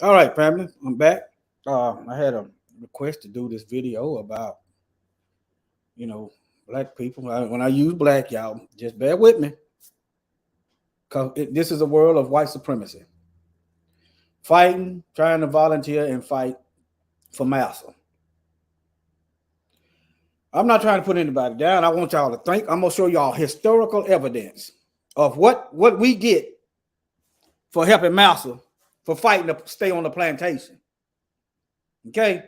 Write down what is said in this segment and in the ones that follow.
All right, family, I'm back. I had a request to do this video about, you know, black people. When I use black, y'all, just bear with me, because this is a world of white supremacy. Fighting, trying to volunteer and fight for Massa. I'm not trying to put anybody down. I want y'all to think. I'm going to show y'all historical evidence of what we get for helping Massa, for fighting to stay on the plantation. Okay?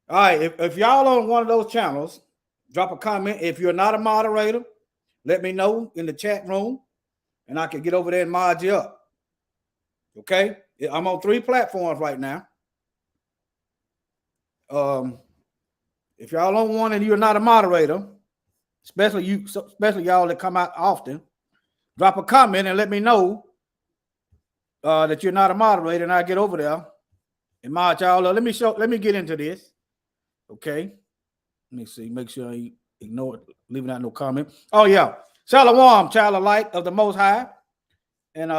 All right, if y'all on one of those channels, drop a comment. If you're not a moderator, let me know in the chat room, and I can get over there and mod you up. Okay? I'm on 3 platforms right now. If y'all on one and you're not a moderator, especially y'all that come out often, drop a comment and let me know that you're not a moderator, and I get over there and mod y'all up. Let me get into this. Okay. Let me see. Make sure I ignore it, leaving out no comment. Oh yeah. Shalom, child of light of the Most High. And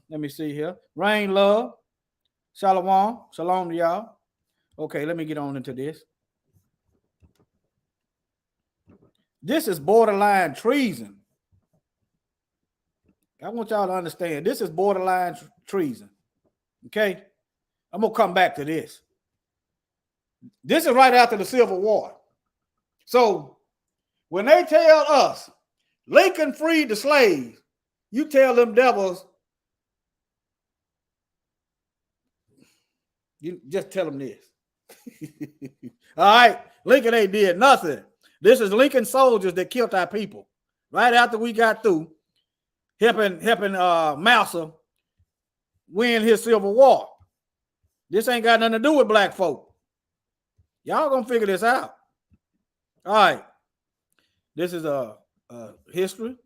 let me see here. Rain, love. Shalom. Shalom to y'all. Okay, let me get on into this. This is borderline treason. I want y'all to understand. This is borderline treason. Okay? I'm going to come back to this. This is right after the Civil War. So when they tell us Lincoln freed the slaves, you tell them devils, you just tell them this. All right, Lincoln ain't did nothing. This is Lincoln soldiers that killed our people right after we got through helping Massa win his Civil War. This ain't got nothing to do with black folk. Y'all gonna figure this out. All right. This is a history.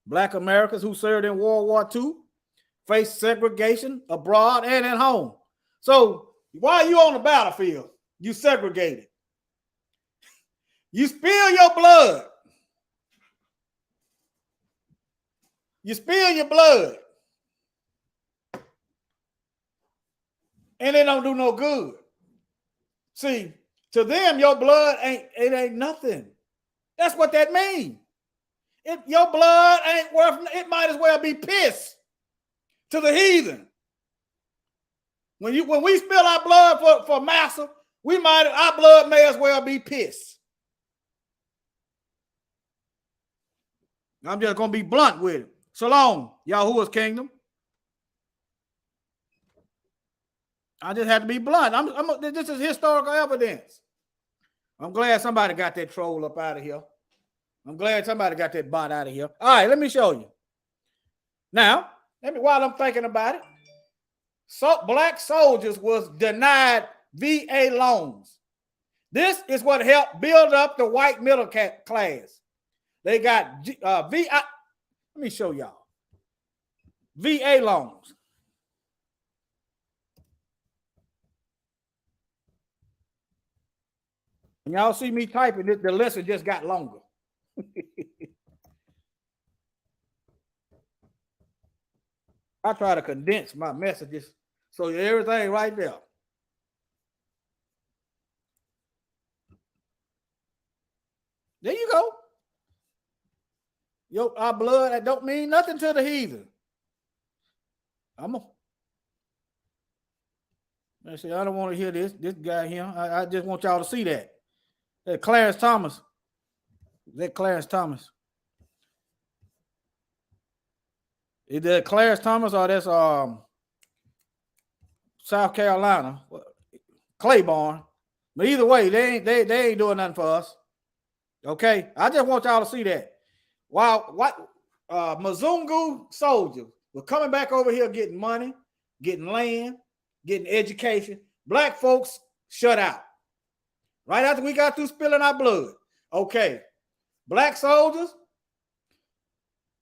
Black Americans who served in World War II faced segregation abroad and at home. So While you on the battlefield, you segregated. You spill your blood. You spill your blood. And it don't do no good. See, to them, your blood ain't nothing. That's what that means. If your blood ain't worth, it might as well be piss to the heathen. When we spill our blood for Massa, our blood may as well be piss. I'm just gonna be blunt with it. Shalom, Yahuwah's kingdom. I just had to be blunt. This is historical evidence. I'm glad somebody got that troll up out of here. I'm glad somebody got that bot out of here. All right, let me show you. Now, while I'm thinking about it, so black soldiers was denied VA loans. This is what helped build up the white middle class. They got VI. Let me show y'all. VA loans. And y'all see me typing it, the lesson just got longer. I try to condense my messages so everything right there. There you go. Our blood, that don't mean nothing to the heathen. Let's see, I don't want to hear this guy here. I just want y'all to see that. That Clarence Thomas. Is that Clarence Thomas or that's South Carolina? Claiborne. But either way, they ain't doing nothing for us. Okay, I just want y'all to see that. While Mzungu soldiers were coming back over here getting money, getting land, getting education, black folks shut out. Right after we got through spilling our blood. Okay, black soldiers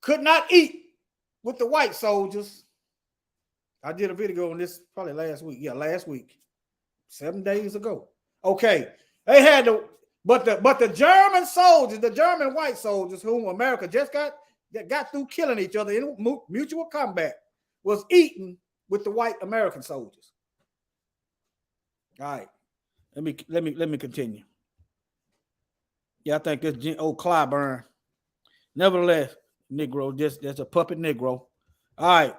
could not eat with the white soldiers. I did a video on this probably last week. Yeah, last week, 7 days ago. Okay, they had to. But the German soldiers, the German white soldiers, whom America just got through killing each other in mutual combat, was eating with the white American soldiers. All right, let me continue. Yeah, I think this old Clyburn. Nevertheless, Negro, that's a puppet Negro. All right,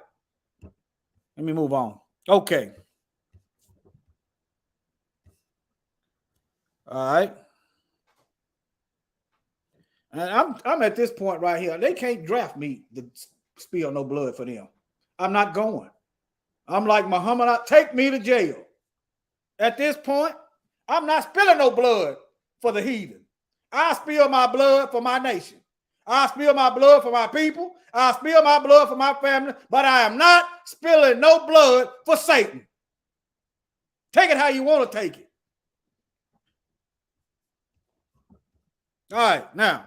let me move on. Okay. All right. And I'm at this point right here. They can't draft me to spill no blood for them. I'm not going. I'm like Muhammad, take me to jail. At this point, I'm not spilling no blood for the heathen. I spill my blood for my nation. I spill my blood for my people. I spill my blood for my family, but I am not spilling no blood for Satan. Take it how you want to take it. All right, now,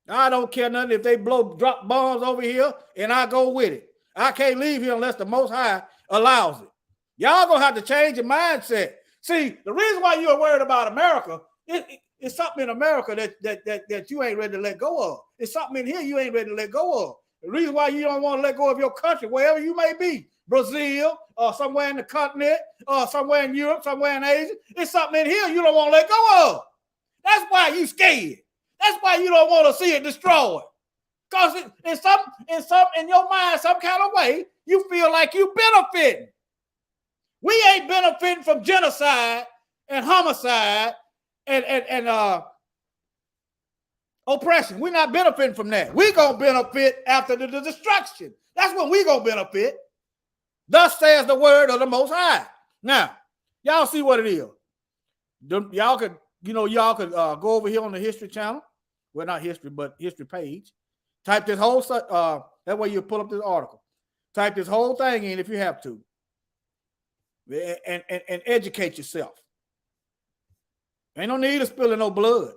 I don't care nothing if they drop bombs over here and I go with it. I can't leave here unless the Most High allows it. Y'all gonna have to change your mindset. See, the reason why you're worried about America, it's something in America that you ain't ready to let go of. It's something in here you ain't ready to let go of. The reason why you don't want to let go of your country, wherever you may be, Brazil, or somewhere in the continent, or somewhere in Europe, somewhere in Asia, it's something in here you don't want to let go of. That's why you scared. That's why you don't want to see it destroyed. Because in your mind, some kind of way, you feel like you benefiting. We ain't benefiting from genocide and homicide and oppression. We're not benefiting from that. We're going to benefit after the destruction. That's when we're going to benefit. Thus says the word of the Most High. Now, y'all see what it is. Y'all could go over here on the History channel. Well, not history, but history page. Type this whole, that way you pull up this article. Type this whole thing in if you have to. And educate yourself. Ain't no need of spilling no blood.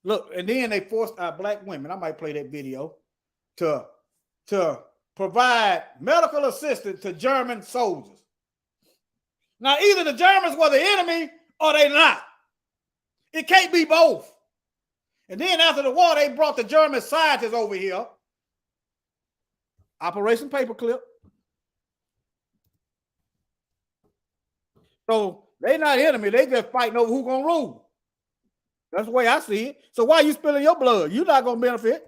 Look, and then they forced our black women, I might play that video, to provide medical assistance to German soldiers. Now, either the Germans were the enemy or they not. It can't be both. And then after the war, they brought the German scientists over here. Operation Paperclip. So they not enemy. They just fighting over who's going to rule. That's the way I see it. So why are you spilling your blood? You're not going to benefit.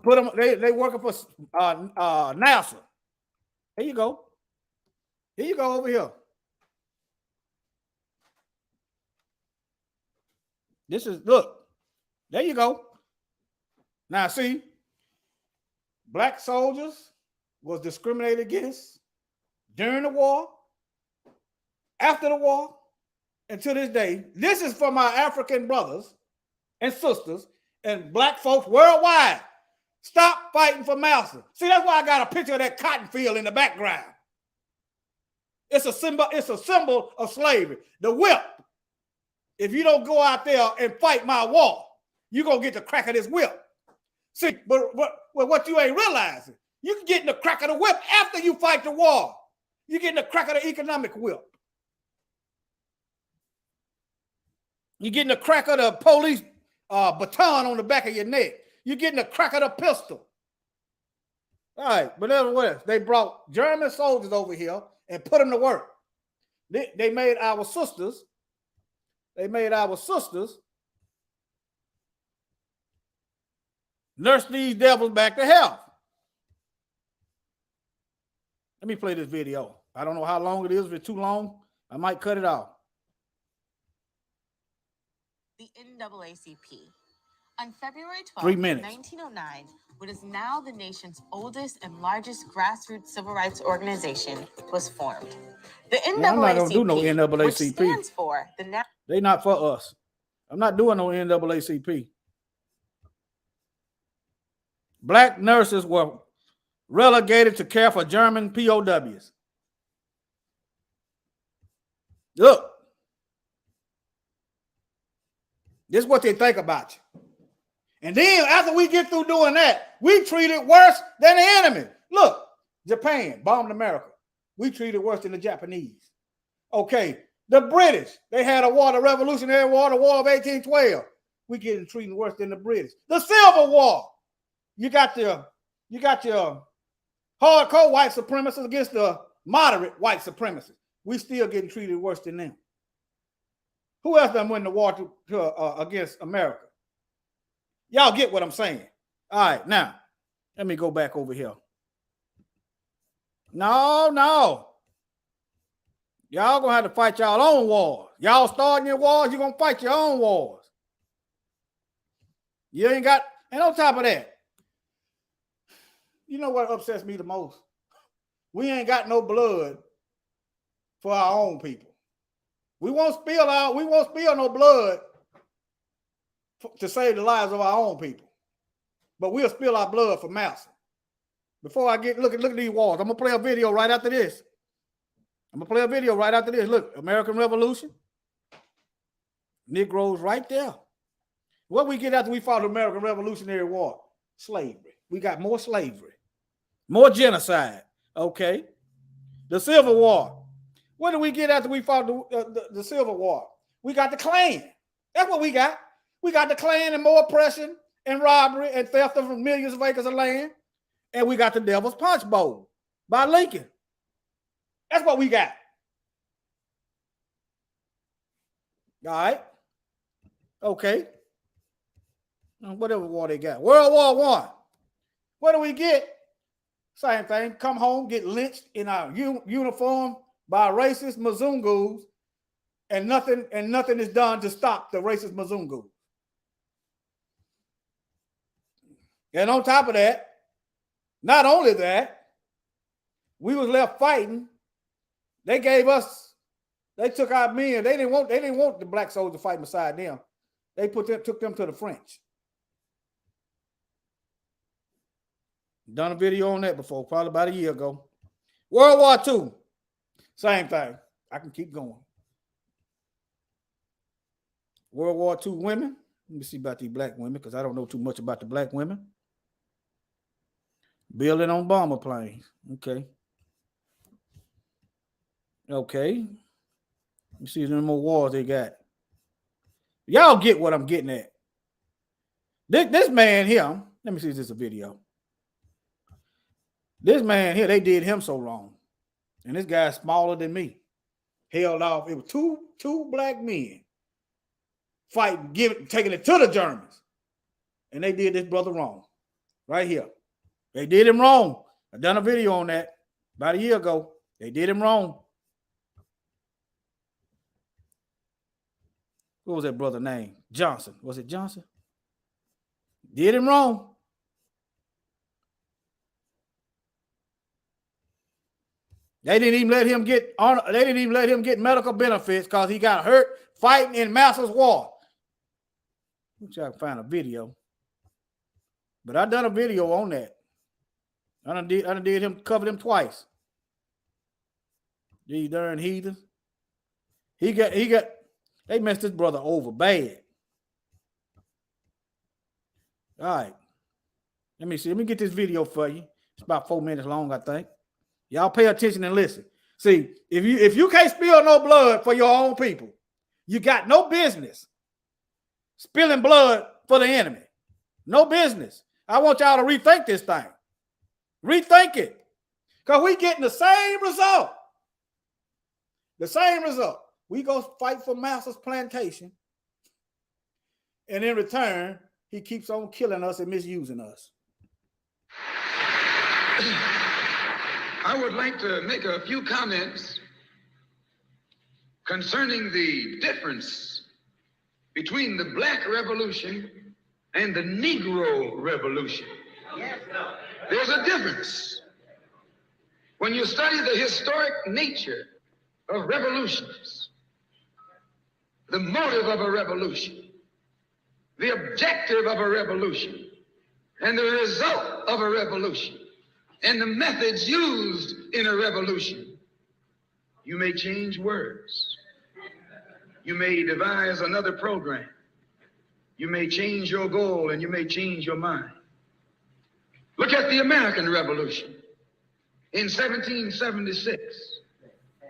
Put them. They working for NASA. Here you go. Here you go over here. This is, look. There you go. Now see, black soldiers was discriminated against during the war, after the war, and to this day. This is for my African brothers and sisters and black folks worldwide. Stop fighting for Massa'S. See, that's why I got a picture of that cotton field in the background. It's a symbol of slavery. The whip. If you don't go out there and fight my war, you're going to get the crack of this whip. See, but what you ain't realizing, you can get in the crack of the whip after you fight the war. You get in the crack of the economic whip. You get in the crack of the police baton on the back of your neck. You get in the crack of the pistol. All right, but nevertheless, they brought German soldiers over here and put them to work. They made our sisters. They made our sisters nurse these devils back to health. Let me play this video. I don't know how long it is. If it's too long, I might cut it off. The NAACP. On February 12, 1909, what is now the nation's oldest and largest grassroots civil rights organization was formed. The NAACP, I'm not gonna do no NAACP. which stands for the they not for us. I'm not doing no NAACP. Black nurses were relegated to care for German POWs. Look, this is what they think about you. And then after we get through doing that, we treat it worse than the enemy. Look, Japan bombed America. We treated worse than the Japanese. Okay, the British, they had a war, the Revolutionary War, the War of 1812. We getting treated worse than the British. The Civil War, you got your hardcore white supremacists against the moderate white supremacists. We still getting treated worse than them. Who else done win the war against America? Y'all get what I'm saying. All right, now, let me go back over here. No. Y'all gonna have to fight y'all own wars. Y'all starting your wars, you're gonna fight your own wars. You ain't got, and on top of that, you know what upsets me the most? We ain't got no blood for our own people. We won't spill no blood to save the lives of our own people. But we'll spill our blood for Massa'S. Before I look at these wars, I'm gonna play a video right after this. Look, American Revolution. Negroes right there. What we get after we fought the American Revolutionary War? Slavery. We got more slavery. More genocide. Okay. The Civil War. What did we get after we fought the Civil War? We got the Klan. That's what we got. We got the Klan and more oppression and robbery and theft of millions of acres of land. And we got the Devil's Punch Bowl by Lincoln. That's what we got. All right. Okay. Whatever war they got. World War I. What do we get? Same thing. Come home, get lynched in our uniform by racist Mzungus, and nothing is done to stop the racist Mzungus. And on top of that, not only that, we was left fighting. They took our men. They didn't want the black soldiers to fight beside them. They took them to the French. Done a video on that before, probably about a year ago. World War II, same thing. I can keep going. World War II women. Let me see about these black women because I don't know too much about the black women. Building on bomber planes. Okay. Okay. You see the more wars they got. Y'all get what I'm getting at. This man here, let me see if this is a video. This man here, they did him so wrong. And this guy's smaller than me. Held off. It was two black men fighting, taking it to the Germans. And they did this brother wrong. Right here. They did him wrong. I done a video on that about a year ago. They did him wrong. What was that brother name? Johnson. Was it Johnson? Did him wrong. They didn't even let him get on. They didn't even let him get medical benefits because he got hurt fighting in Massa'S war. Let me try to find a video. But I done a video on that. I done did him, covered him twice. These darn heathens. They messed this brother over bad. All right. Let me see. Let me get this video for you. It's about 4 minutes long, I think. Y'all pay attention and listen. See, if you can't spill no blood for your own people, you got no business spilling blood for the enemy. No business. I want y'all to rethink this thing. Rethink it. Because we getting the same result. The same result. We go fight for Massa'S plantation. And in return, he keeps on killing us and misusing us. I would like to make a few comments concerning the difference between the Black Revolution and the Negro Revolution. Yes, no. There's a difference. When you study the historic nature of revolutions, the motive of a revolution, the objective of a revolution, and the result of a revolution, and the methods used in a revolution, you may change words. You may devise another program. You may change your goal and you may change your mind. Look at the American Revolution in 1776.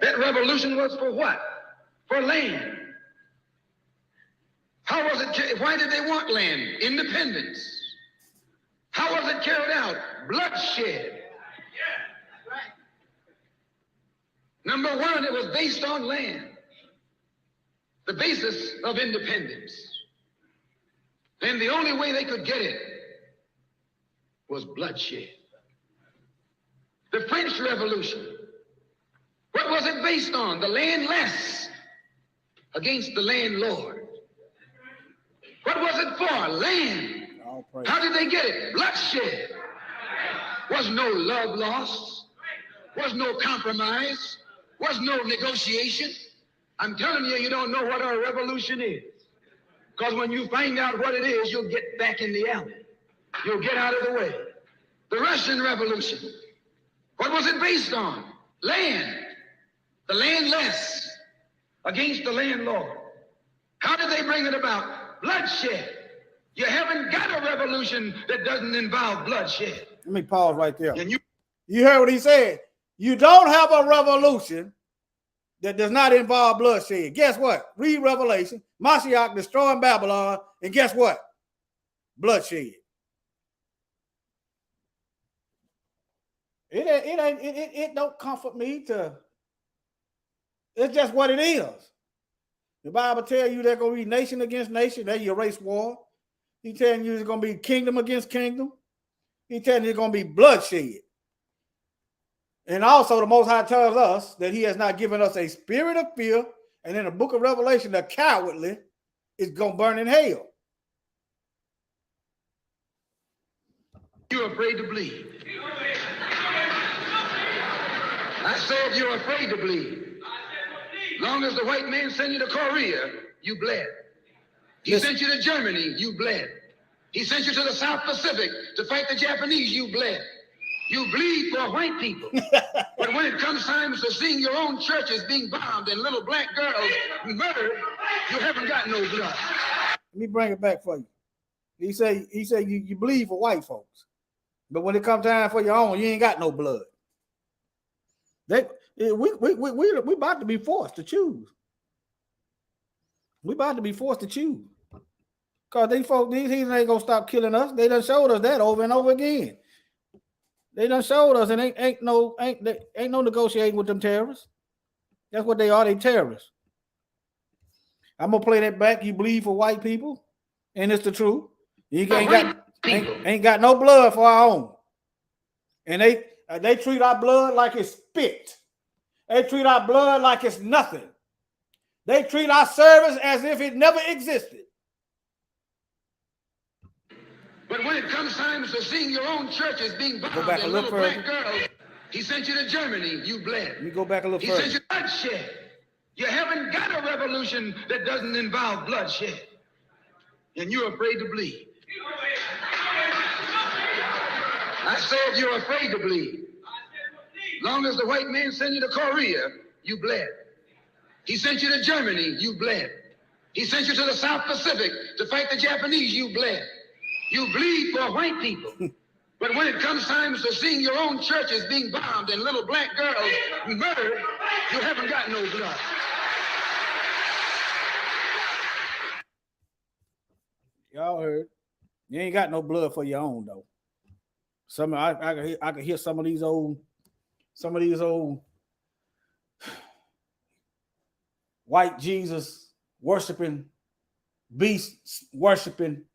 That revolution was for what? For land. How was it? Why did they want land? Independence. How was it carried out? Bloodshed. Number one, it was based on land. The basis of independence. And the only way they could get it was bloodshed. The French Revolution. What was it based on? The landless against the landlord. What was it for? Land. How did they get it? Bloodshed. Was no love lost. Was no compromise. Was no negotiation. I'm telling you, you don't know what a revolution is. Because when you find out what it is, you'll get back in the alley. You'll get out of the way. The Russian Revolution. What was it based on? Land. The landless against the landlord. How did they bring it about? Bloodshed. You haven't got a revolution that doesn't involve bloodshed. Let me pause right there. You heard what he said. You don't have a revolution that does not involve bloodshed. Guess what? Read Revelation. Massa'S destroying Babylon. And guess what? Bloodshed. It don't comfort me to. It's just what it is. The Bible tells you there's going to be nation against nation. That's your race war. He's telling you it's going to be kingdom against kingdom. He's telling you it's going to be bloodshed. And also the Most High tells us that he has not given us a spirit of fear. And in the book of Revelation, the cowardly is going to burn in hell. You're afraid to bleed. I said you're afraid to bleed. Long as the white man sent you to Korea, you bled. He sent you to Germany, you bled. He sent you to the South Pacific to fight the Japanese, you bled. You bleed for white people. But when it comes time to seeing your own churches being bombed and little black girls murdered, you haven't got no blood. Let me bring it back for you. He said you bleed for white folks. But when it comes time for your own, you ain't got no blood. We about to be forced to choose. We about to be forced to choose. Because these heathens ain't gonna stop killing us. They done showed us that over and over again. They done showed us, and ain't no negotiating with them terrorists. That's what they are. They terrorists. I'm gonna play that back. You bleed for white people, and it's the truth. You ain't got no blood for our own, and they treat our blood like it's spit. They treat our blood like it's nothing. They treat our service as if it never existed. But when it comes time to seeing your own churches being bombed and little black girls, he sent you to Germany, you bled. Let me go back a little further. He sent you bloodshed. You haven't got a revolution that doesn't involve bloodshed. And you're afraid to bleed. I said you're afraid to bleed. Long as the white man sent you to Korea, you bled. He sent you to Germany, you bled. He sent you to the South Pacific to fight the Japanese, you bled. You bleed for white people. But when it comes time to seeing your own churches being bombed and little black girls murdered, you haven't got no blood. Y'all heard. You ain't got no blood for your own, though. I can hear some of these old white Jesus worshiping, beast worshiping,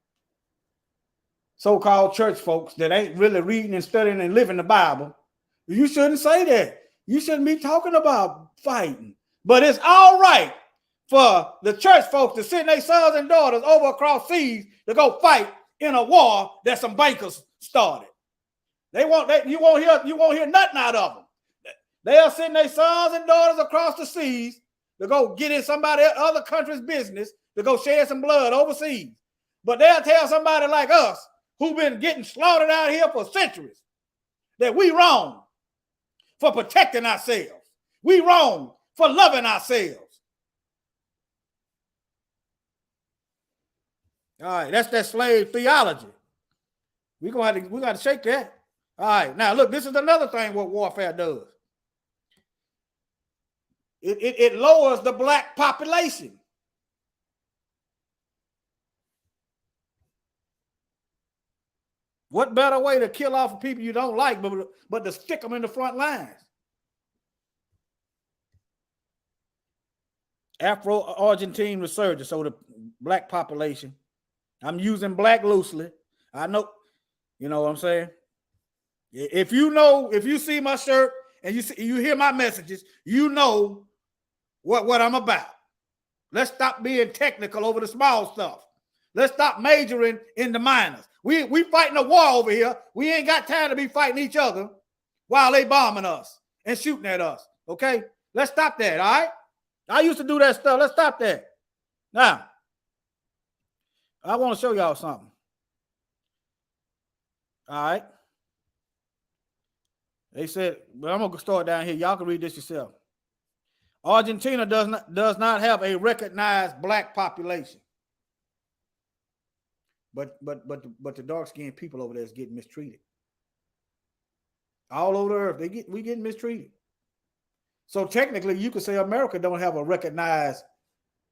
so-called church folks that ain't really reading and studying and living the Bible. You shouldn't say that. You shouldn't be talking about fighting. But it's all right for the church folks to send their sons and daughters over across seas to go fight in a war that some bankers started. You won't hear nothing out of them. They'll send their sons and daughters across the seas to go get in somebody other country's business to go shed some blood overseas. But they'll tell somebody like us, who've been getting slaughtered out here for centuries, that we wrong for protecting ourselves. We wrong for loving ourselves. All right, that's that slave theology. We got to shake that. All right, now look, this is another thing what warfare does. It lowers the black population. What better way to kill off people you don't like, but to stick them in the front lines? Afro-Argentine resurgence, so the black population. I'm using black loosely. I know, you know what I'm saying? If you see my shirt and you hear my messages, you know what I'm about. Let's stop being technical over the small stuff. Let's stop majoring in the minors. We fighting a war over here. We ain't got time to be fighting each other while they bombing us and shooting at us. Okay? Let's stop that, all right? I used to do that stuff. Let's stop that. Now, I want to show y'all something. All right? They said, but I'm going to start down here. Y'all can read this yourself. Argentina does not have a recognized black population. But the dark-skinned people over there is getting mistreated. All over the earth, we getting mistreated. So technically, you could say America don't have a recognized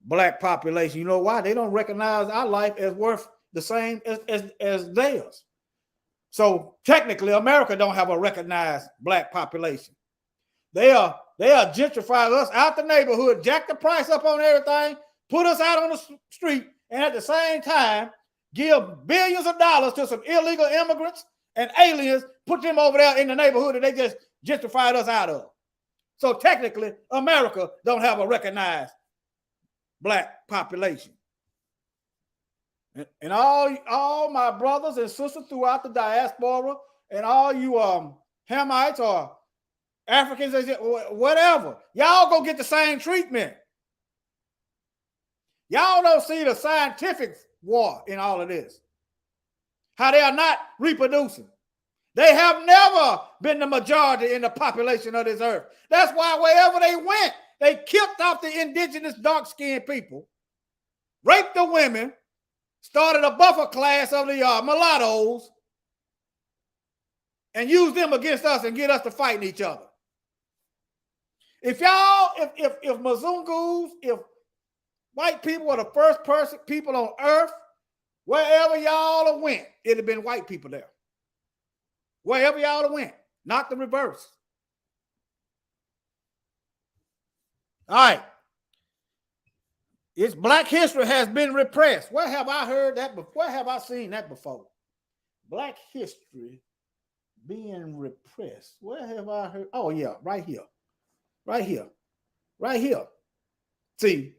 black population. You know why? They don't recognize our life as worth the same as theirs. So technically, America don't have a recognized black population. They are gentrifying us out the neighborhood, jack the price up on everything, put us out on the street, and at the same time, give billions of dollars to some illegal immigrants and aliens, put them over there in the neighborhood that they just gentrified us out of. So technically, America don't have a recognized black population. And all my brothers and sisters throughout the diaspora and all you Hamites or Africans, whatever, y'all go get the same treatment. Y'all don't see the scientific war in all of this. How they are not reproducing. They have never been the majority in the population of this earth. That's why wherever they went, they killed off the indigenous dark-skinned people, raped the women, started a buffer class of the mulattoes, and used them against us and get us to fighting each other. If y'all, if Mzungus, if white people were the first people on earth, wherever y'all went, it'd have been white people there. Wherever y'all went, not the reverse. All right. It's Black history has been repressed. Where have I heard that before? Where have I seen that before? Black history being repressed. Where have I heard? Oh, yeah, right here. Right here. Right here. See,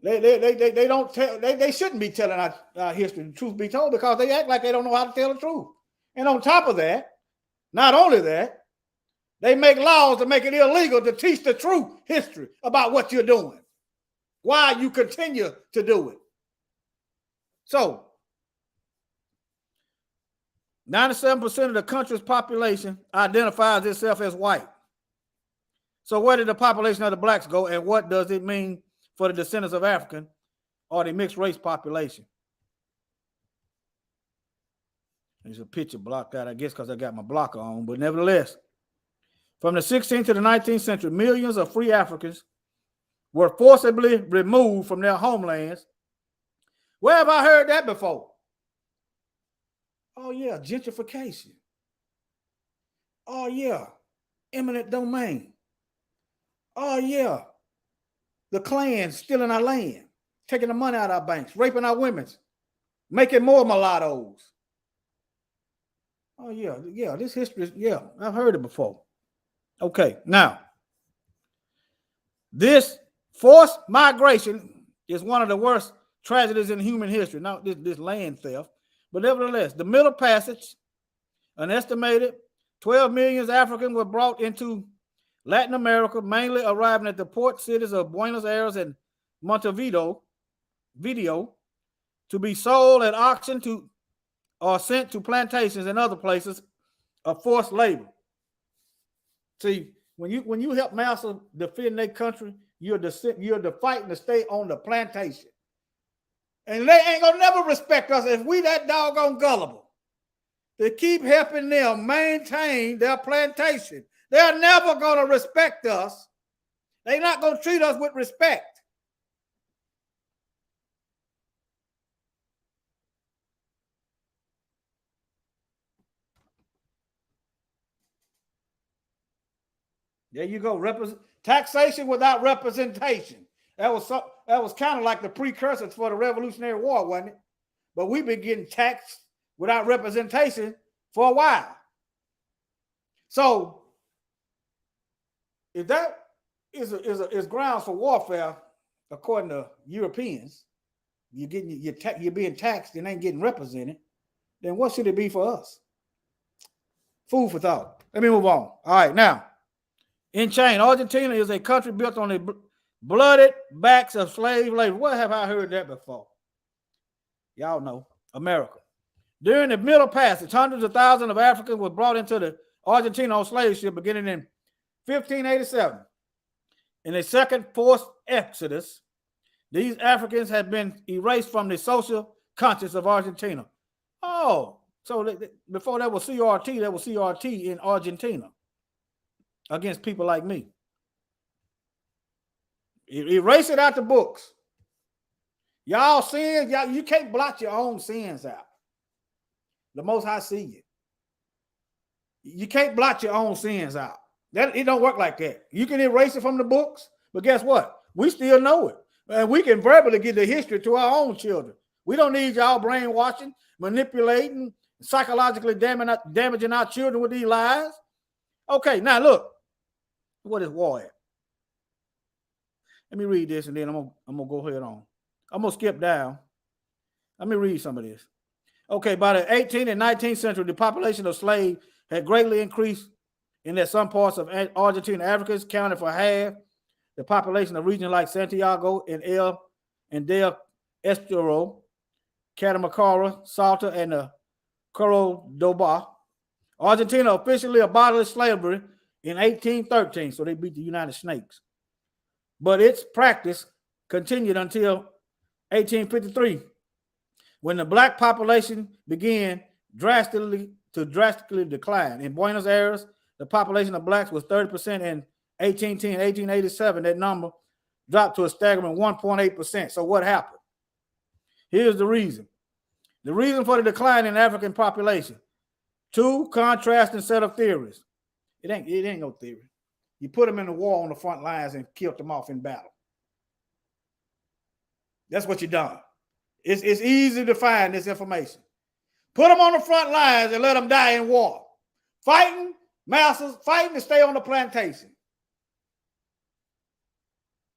they don't tell, they shouldn't be telling our history, the truth be told, because they act like they don't know how to tell the truth. And on top of that, not only that, they make laws to make it illegal to teach the true history about what you're doing, why you continue to do it. So, 97% of the country's population identifies itself as white. So where did the population of the blacks go, and what does it mean for the descendants of African or the mixed race population? There's a picture blocked out, I guess, because I got my blocker on, but nevertheless, from the 16th to the 19th century, millions of free Africans were forcibly removed from their homelands. Where have I heard that before? Oh, yeah, gentrification. Oh, yeah, eminent domain. Oh, yeah, the Klan stealing our land, taking the money out of our banks, raping our women, making more mulattoes. Oh, yeah, this history, yeah, I've heard it before. Okay, now, this forced migration is one of the worst tragedies in human history. Now, this land theft, but nevertheless, the Middle Passage, an estimated 12 million Africans were brought into Latin America, mainly arriving at the port cities of Buenos Aires and Montevideo, to be sold at auction to or sent to plantations and other places of forced labor. See, when you help massa defend their country, you're fighting to stay on the plantation. And they ain't gonna never respect us if we that doggone gullible to keep helping them maintain their plantation. They're never gonna respect us. They're not gonna treat us with respect. There you go. Taxation without representation. That was kind of like the precursors for the Revolutionary War, wasn't it? But we've been getting taxed without representation for a while. So, if that is grounds for warfare, according to Europeans, you're being taxed and ain't getting represented, then what should it be for us? Food for thought. Let me move on. All right, now. In chain, Argentina is a country built on the blooded backs of slave labor. Where have I heard that before? Y'all know, America. During the Middle Passage, hundreds of thousands of Africans were brought into the Argentina on slave ship beginning in 1587. In a second forced exodus, these Africans had been erased from the social conscience of Argentina. Oh, so before there was CRT, there was CRT in Argentina against people like me. Erase it out the books. Y'all sins, you can't blot your own sins out. The Most High see you. You can't blot your own sins out. It don't work like that. You can erase it from the books, but guess what? We still know it. And we can verbally give the history to our own children. We don't need y'all brainwashing, manipulating, psychologically damaging our children with these lies. Okay, now look. What is war at? Let me read this and then I'm gonna go ahead on. I'm gonna skip down. Let me read some of this. Okay, by the 18th and 19th century, the population of slaves had greatly increased in that some parts of Argentina. Africans counted for half the population of regions like Santiago and Del Estero, Catamarca, Salta, and the Cordoba. Argentina officially abolished slavery in 1813, so they beat the United Snakes. But its practice continued until 1853, when the black population began drastically decline. In Buenos Aires, the population of blacks was 30%, and 1810, 1887, that number dropped to a staggering 1.8%. So what happened? Here's the reason. The reason for the decline in African population. Two contrasting set of theories. It ain't no theory. You put them in the war on the front lines and killed them off in battle. That's what you done. It's easy to find this information. Put them on the front lines and let them die in war. Fighting, Massa'S, fighting to stay on the plantation.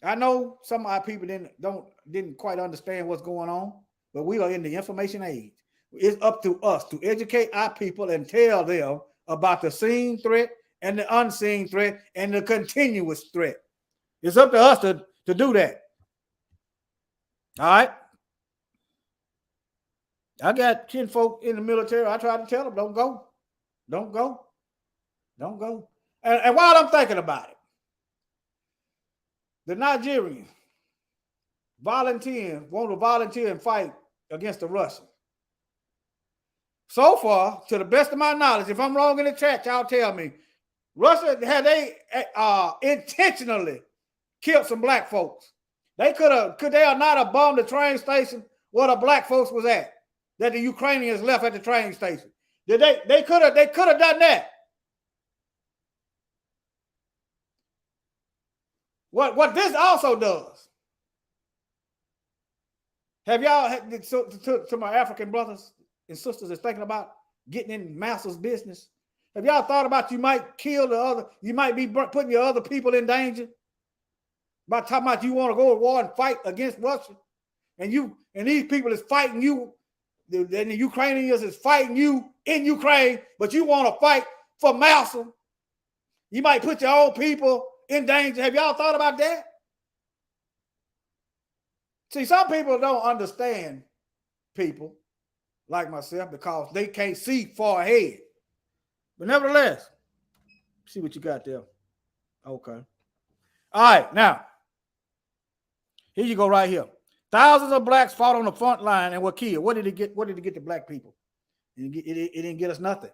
I know some of our people didn't quite understand what's going on, but we are in the information age. It's up to us to educate our people and tell them about the seen threat and the unseen threat and the continuous threat. It's up to us to do that. All right. I got kinfolk in the military. I try to tell them, don't go. Don't go. Don't go. And while I'm thinking about it, the Nigerians want to volunteer and fight against the Russians. So far, to the best of my knowledge, if I'm wrong in the chat, y'all tell me, Russia, had they intentionally killed some black folks? Could they not have bombed the train station where the black folks was at, that the Ukrainians left at the train station? They could have done that. What this also does, have y'all, to my African brothers and sisters that's thinking about getting in Massa'S business, have y'all thought about you might kill you might be putting your other people in danger? About talking about you want to go to war and fight against Russia, and these people is fighting you, and the Ukrainians is fighting you in Ukraine, but you want to fight for Massa'S. You might put your own people in danger. Have y'all thought about that? See, some people don't understand people like myself because they can't see far ahead. But nevertheless, see what you got there. Okay. All right, now, here you go right here. Thousands of blacks fought on the front line and were killed. What did it get? What did it get to black people? It didn't get us nothing.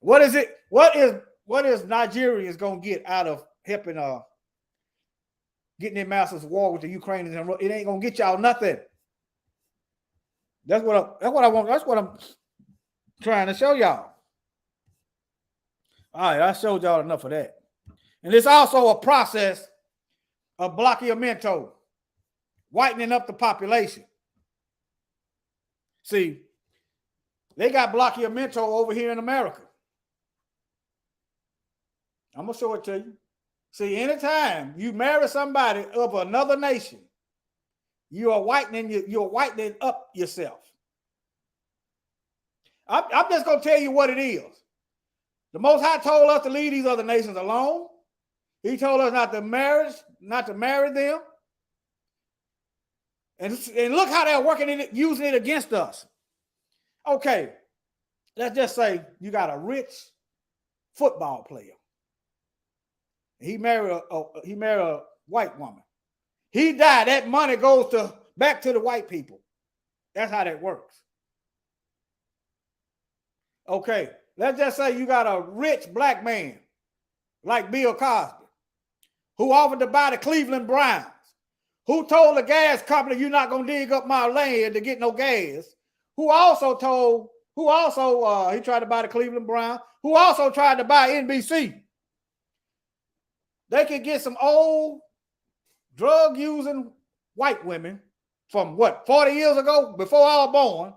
What is it? What is Nigerians gonna get out of helping getting in Massa'S war with the Ukrainians? And it ain't gonna get y'all nothing. That's what I want. That's what I'm trying to show y'all. All right, I showed y'all enough of that. And it's also a process of blockionamento, whitening up the population. See, they got blockionamento over here in America. I'm gonna show it to you. See, anytime you marry somebody of another nation, you're whitening up yourself. I'm just gonna tell you what it is. The Most High told us to leave these other nations alone. He told us not to marry them. And look how they're working it, using it against us. Okay, let's just say you got a rich football player. He married a white woman. He died. That money goes back to the white people. That's how that works. Okay, let's just say you got a rich black man like Bill Cosby who offered to buy the Cleveland Browns, who told the gas company, you're not going to dig up my land to get no gas, he tried to buy the Cleveland Browns, who also tried to buy NBC. They could get some old drug-using white women from 40 years ago, before I was born,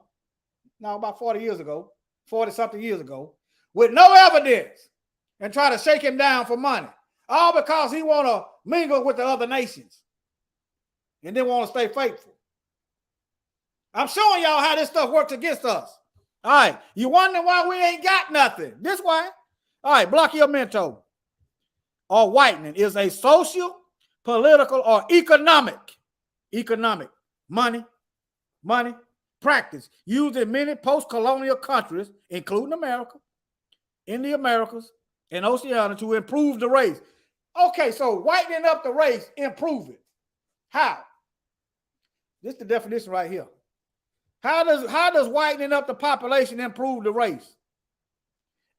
no, about 40 years ago, 40-something years ago, with no evidence, and try to shake him down for money, all because he want to mingle with the other nations and then want to stay faithful. I'm showing y'all how this stuff works against us. All right, you wondering why we ain't got nothing? This why. All right, blockionamento or whitening is a social, political, or economic money practice used in many post-colonial countries, including America, in the Americas, and Oceania, to improve the race. Okay, so whitening up the race, improve it. How? This is the definition right here. How does whitening up the population improve the race?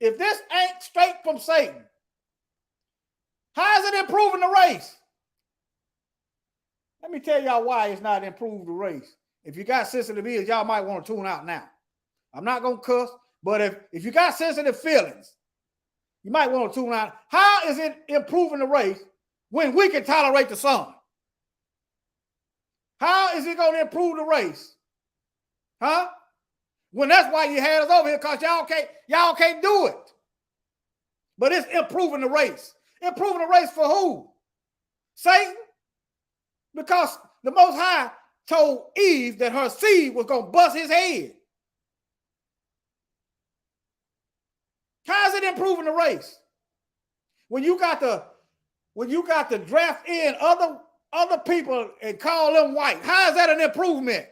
If this ain't straight from Satan, How is it improving the race? Let me tell y'all why it's not improved the race. If you got sensitive ears, y'all might want to tune out now. I'm not going to cuss, but if you got sensitive feelings, you might want to tune out. How is it improving the race when we can tolerate the sun? How is it going to improve the race? Huh? When that's why you had us over here, because y'all can't do it. But it's improving the race. Improving the race for who? Satan? Because the Most High told Eve that her seed was going to bust his head. How is it improving the race? When you got to draft in other people and call them white, how is that an improvement?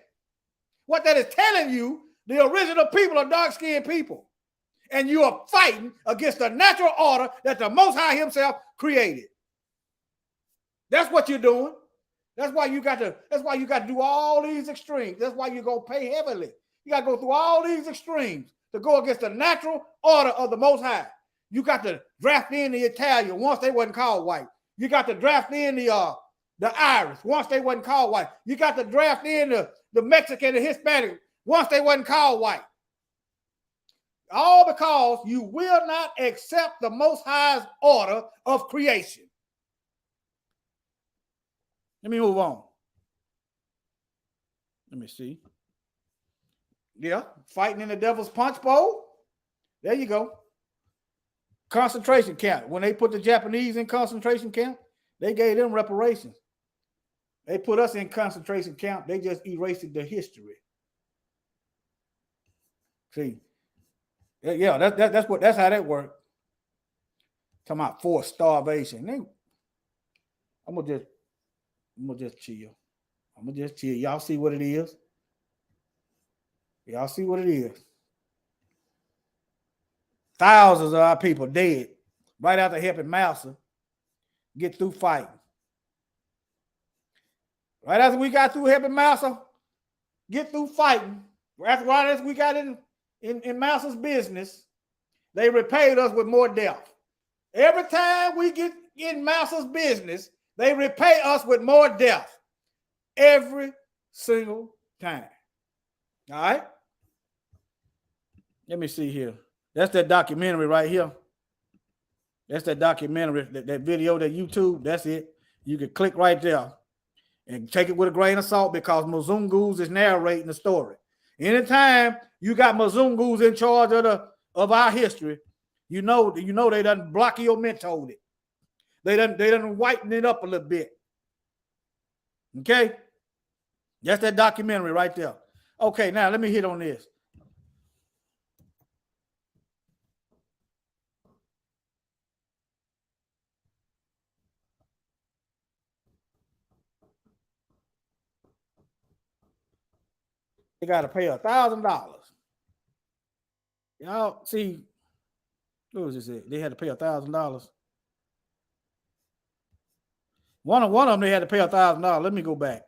What that is telling you, the original people are dark-skinned people. And you are fighting against the natural order that the Most High himself created. That's what you're doing. That's why you got to do all these extremes. That's why you're going to pay heavily. You got to go through all these extremes to go against the natural order of the Most High. You got to draft in the Italian once they wasn't called white. You got to draft in the Irish once they wasn't called white. You got to draft in the Mexican, the Hispanic once they wasn't called white. All because you will not accept the Most High's order of creation. Let me move on. Let me see. Yeah, fighting in the devil's punch bowl. There you go. Concentration camp. When they put the Japanese in concentration camp, they gave them reparations. They put us in concentration camp. They just erased the history. See, yeah, that's how that worked. Talking about forced starvation. I'm gonna just chill. I'm gonna just chill. Y'all see what it is. Y'all see what it is. Thousands of our people dead right after helping Massa get through fighting. Right after we got through helping Massa get through fighting, right after we got in Massa's business, they repaid us with more death. Every time we get in Massa's business, they repay us with more death. Every single time. All right? Let me see here. That's that documentary right here. That's that documentary, that video, that YouTube. That's it. You can click right there and take it with a grain of salt because Mzungus is narrating the story. Anytime you got Mzungus in charge of our history, you know they done blockiomentoed it. They done whiten it up a little bit. Okay? That's that documentary right there. Okay, now let me hit on this. They got to pay $1,000. Y'all see, what was this? They had to pay $1,000. One of them, they had to pay $1,000. Let me go back.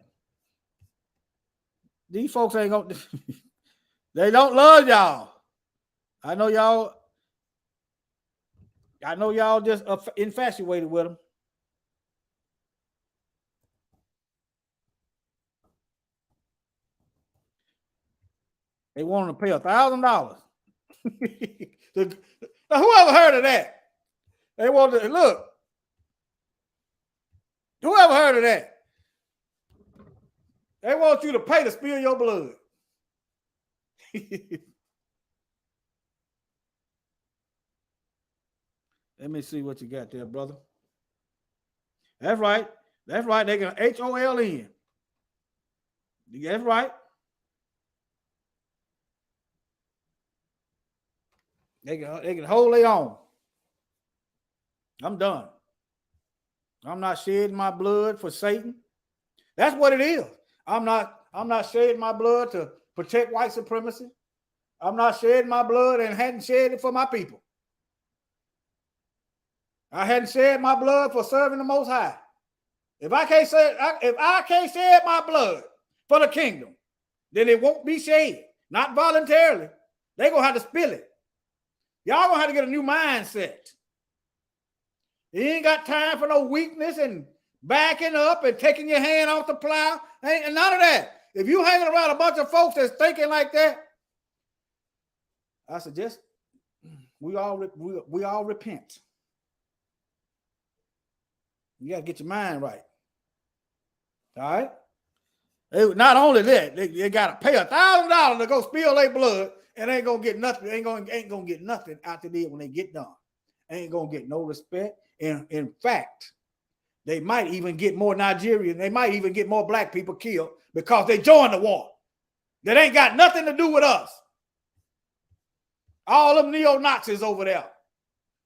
These folks ain't gonna. They don't love y'all. I know y'all just infatuated with them. They wanted to pay $1,000. Whoever heard of that? They wanted to look. Whoever heard of that? They want you to pay to spill your blood. Let me see what you got there, brother. That's right. That's right. They can HOLN. That's right. They can hold their own. I'm done. I'm not shedding my blood for Satan. That's what it is. I'm not shedding my blood to protect white supremacy. I'm not shedding my blood and hadn't shed it for my people. I hadn't shed my blood for serving the Most High. If I can't shed my blood for the kingdom, then it won't be shed. Not voluntarily. They're gonna have to spill it. Y'all gonna have to get a new mindset. He ain't got time for no weakness and backing up and taking your hand off the plow. Ain't none of that. If you hanging around a bunch of folks that's thinking like that, I suggest we all repent. You got to get your mind right. All right? Not only that, they got to pay $1,000 to go spill their blood and ain't going to get nothing. Ain't going to get nothing after they when they get done. Ain't going to get no respect. And in fact, they might even get more Nigerians. They might even get more black people killed because they joined the war. That ain't got nothing to do with us. All them neo-Nazis over there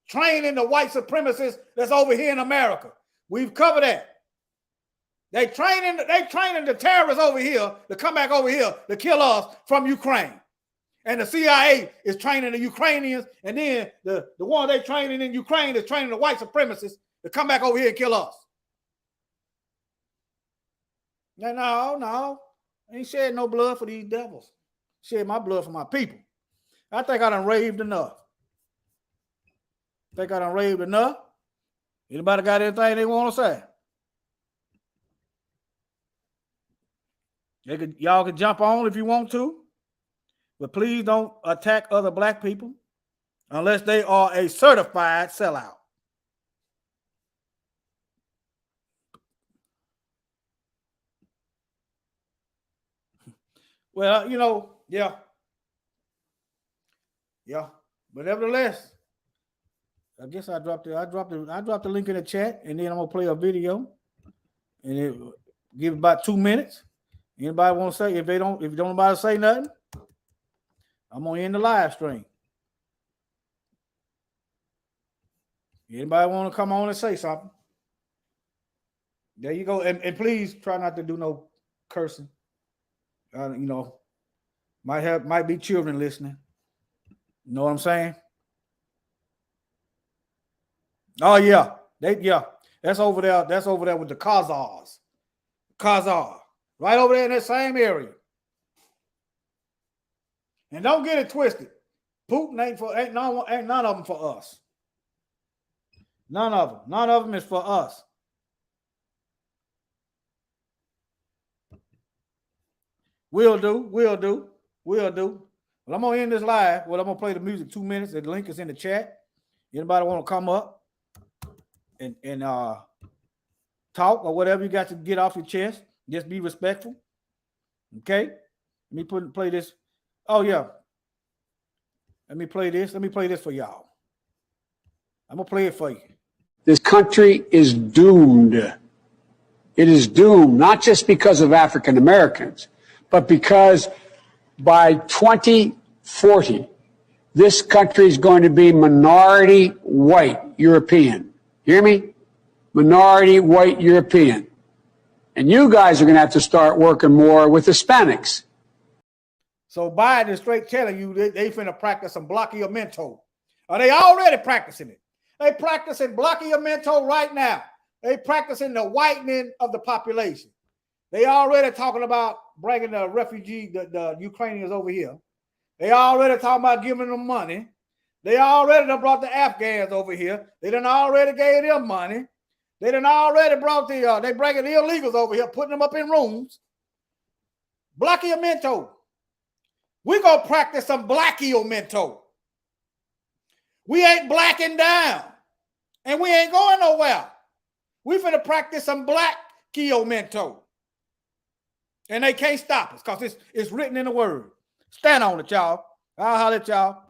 training the white supremacists that's over here in America. We've covered that. They training the terrorists over here to come back over here to kill us from Ukraine. And the CIA is training the Ukrainians, and then the one they training in Ukraine is training the white supremacists to come back over here and kill us. No, I ain't shed no blood for these devils. Shed my blood for my people. I think I done raved enough. Anybody got anything they want to say? Y'all can jump on if you want to, but please don't attack other black people unless they are a certified sellout. Well, yeah. But nevertheless, I guess I dropped the link in the chat, and then I'm gonna play a video, and give about 2 minutes. Anybody want to say? If you don't nobody say nothing, I'm gonna end the live stream. Anybody want to come on and say something? There you go, and please try not to do no cursing. Might be children listening. You know what I'm saying? Oh yeah, that's over there. That's over there with the Khazars. Right over there in that same area. And don't get it twisted. Putin ain't none of them for us. None of them is for us. We'll do. Well, I'm gonna end this live. Well, I'm gonna play the music 2 minutes. The link is in the chat. Anybody want to come up and talk or whatever you got to get off your chest? Just be respectful. Okay? Let me play this. Oh yeah. Let me play this. Let me play this for y'all. I'm gonna play it for you. This country is doomed. It is doomed, not just because of African Americans, but because by 2040, this country is going to be minority white European. Hear me? Minority white European. And you guys are going to have to start working more with Hispanics. So Biden is straight telling you they finna practice some blockio-mento. Are they already practicing it? They practicing blockio-mento right now. They practicing the whitening of the population. They already talking about bringing the refugee, the Ukrainians over here. They already talking about giving them money. They already done brought the Afghans over here. They done already gave them money. They done already brought they bringing the illegals over here, putting them up in rooms. Blockio-mento. We're going to practice some blockio-mento. We ain't blacking down. And we ain't going nowhere. We finna practice some blockio-mento. And they can't stop us because it's written in the word. Stand on it, y'all. I'll holler at y'all.